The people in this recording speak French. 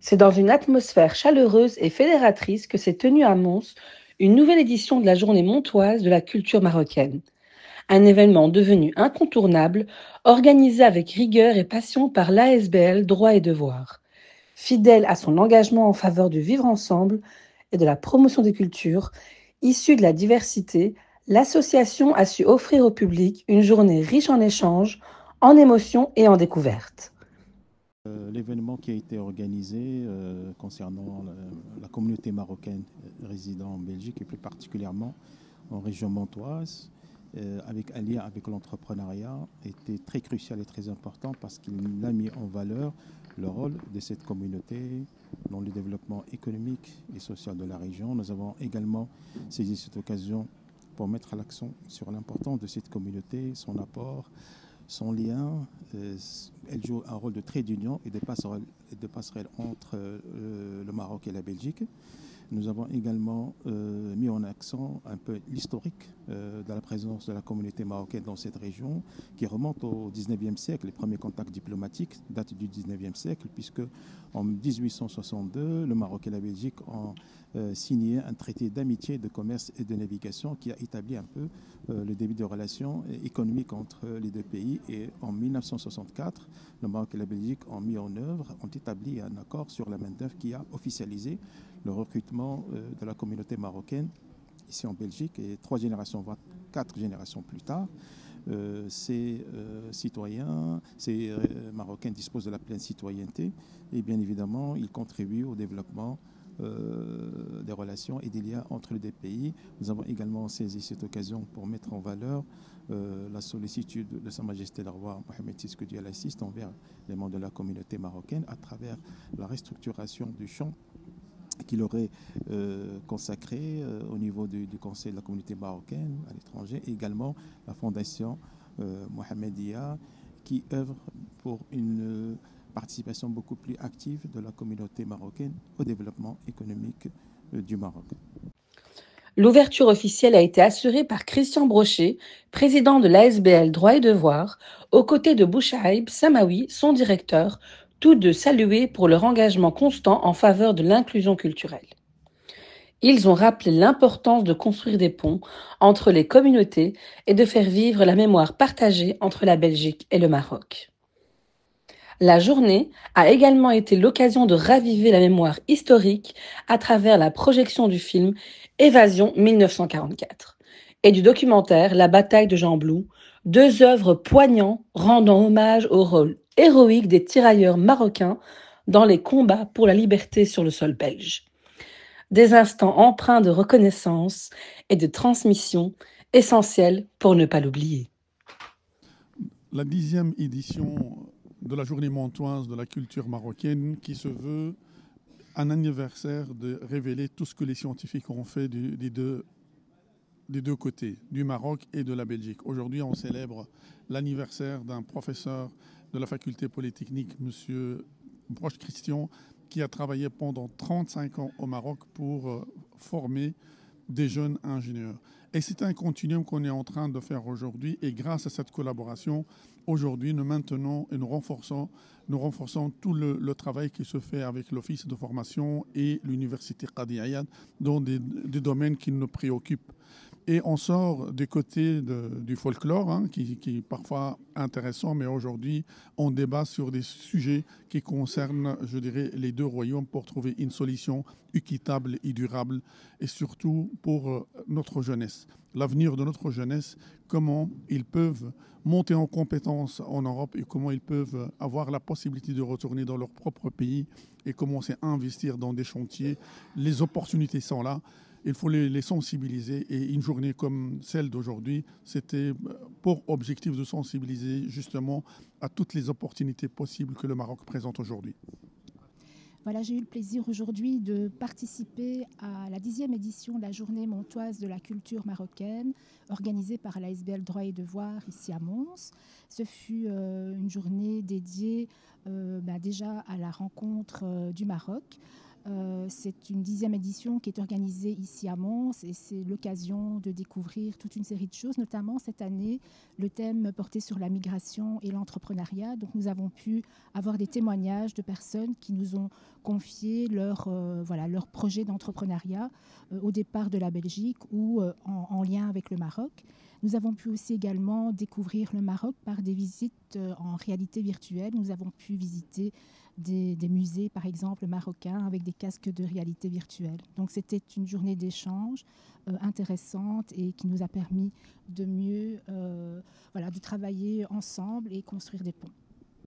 C'est dans une atmosphère chaleureuse et fédératrice que s'est tenue à Mons une nouvelle édition de la Journée montoise de la culture marocaine. Un événement devenu incontournable, organisé avec rigueur et passion par l'ASBL Droit et Devoir. Fidèle à son engagement en faveur du vivre ensemble et de la promotion des cultures, issue de la diversité, l'association a su offrir au public une journée riche en échanges, en émotions et en découvertes. L'événement qui a été organisé concernant la communauté marocaine résidant en Belgique et plus particulièrement en région montoise, avec un lien avec l'entrepreneuriat, était très crucial et très important parce qu'il a mis en valeur le rôle de cette communauté dans le développement économique et social de la région. Nous avons également saisi cette occasion pour mettre l'accent sur l'importance de cette communauté, son apport, son lien. Elle joue un rôle de trait d'union et de passerelle entre le Maroc et la Belgique. Nous avons également mis en accent un peu l'historique de la présence de la communauté marocaine dans cette région, qui remonte au 19e siècle. Les premiers contacts diplomatiques datent du 19e siècle, puisque en 1862, le Maroc et la Belgique ont signé un traité d'amitié, de commerce et de navigation qui a établi un peu le début de relations économiques entre les deux pays. Et en 1964, le Maroc et la Belgique ont mis en œuvre, ont établi un accord sur la main-d'œuvre qui a officialisé le recrutement de la communauté marocaine ici en Belgique. Et 3 générations, voire 4 générations plus tard, ces citoyens, ces Marocains disposent de la pleine citoyenneté et bien évidemment, ils contribuent au développement des relations et des liens entre les deux pays. Nous avons également saisi cette occasion pour mettre en valeur la sollicitude de Sa Majesté le roi Mohamed VI, que Dieu l'assiste, envers les membres de la communauté marocaine à travers la restructuration du champ qu'il aurait consacré au niveau du Conseil de la communauté marocaine à l'étranger, et également la fondation Mohamedia, qui œuvre pour une participation beaucoup plus active de la communauté marocaine au développement économique du Maroc. L'ouverture officielle a été assurée par Christian Brochet, président de l'ASBL Droit et Devoir, aux côtés de Bouchaïb Samawi, son directeur, tous deux salués pour leur engagement constant en faveur de l'inclusion culturelle. Ils ont rappelé l'importance de construire des ponts entre les communautés et de faire vivre la mémoire partagée entre la Belgique et le Maroc. La journée a également été l'occasion de raviver la mémoire historique à travers la projection du film Évasion 1944 et du documentaire La bataille de Gembloux, deux œuvres poignantes rendant hommage au rôle héroïque des tirailleurs marocains dans les combats pour la liberté sur le sol belge. Des instants empreints de reconnaissance et de transmission essentiels pour ne pas l'oublier. La 10e édition de la Journée montoise de la culture marocaine, qui se veut un anniversaire de révéler tout ce que les scientifiques ont fait des deux côtés, du Maroc et de la Belgique. Aujourd'hui, on célèbre l'anniversaire d'un professeur de la faculté polytechnique, M. Broche Christian, qui a travaillé pendant 35 ans au Maroc pour former des jeunes ingénieurs. Et c'est un continuum qu'on est en train de faire aujourd'hui. Et grâce à cette collaboration, aujourd'hui, nous maintenons et nous renforçons tout le travail qui se fait avec l'Office de formation et l'Université Qadi Ayad dans des domaines qui nous préoccupent. Et on sort du côté du folklore, hein, qui est parfois intéressant, mais aujourd'hui, on débat sur des sujets qui concernent, je dirais, les deux royaumes pour trouver une solution équitable et durable, et surtout pour notre jeunesse. L'avenir de notre jeunesse, comment ils peuvent monter en compétences en Europe et comment ils peuvent avoir la possibilité de retourner dans leur propre pays et commencer à investir dans des chantiers. Les opportunités sont là. Il faut les sensibiliser, et une journée comme celle d'aujourd'hui, c'était pour objectif de sensibiliser justement à toutes les opportunités possibles que le Maroc présente aujourd'hui. Voilà, j'ai eu le plaisir aujourd'hui de participer à la 10e édition de la Journée montoise de la culture marocaine, organisée par l'ASBL Droit et Devoir ici à Mons. Ce fut une journée dédiée déjà à la rencontre du Maroc. C'est une 10e édition qui est organisée ici à Mons et c'est l'occasion de découvrir toute une série de choses, notamment cette année, le thème porté sur la migration et l'entrepreneuriat. Donc nous avons pu avoir des témoignages de personnes qui nous ont confié leur projet d'entrepreneuriat au départ de la Belgique ou en lien avec le Maroc. Nous avons pu aussi également découvrir le Maroc par des visites en réalité virtuelle. Nous avons pu visiter des musées, par exemple, marocains avec des casques de réalité virtuelle. Donc c'était une journée d'échange intéressante et qui nous a permis de mieux de travailler ensemble et construire des ponts.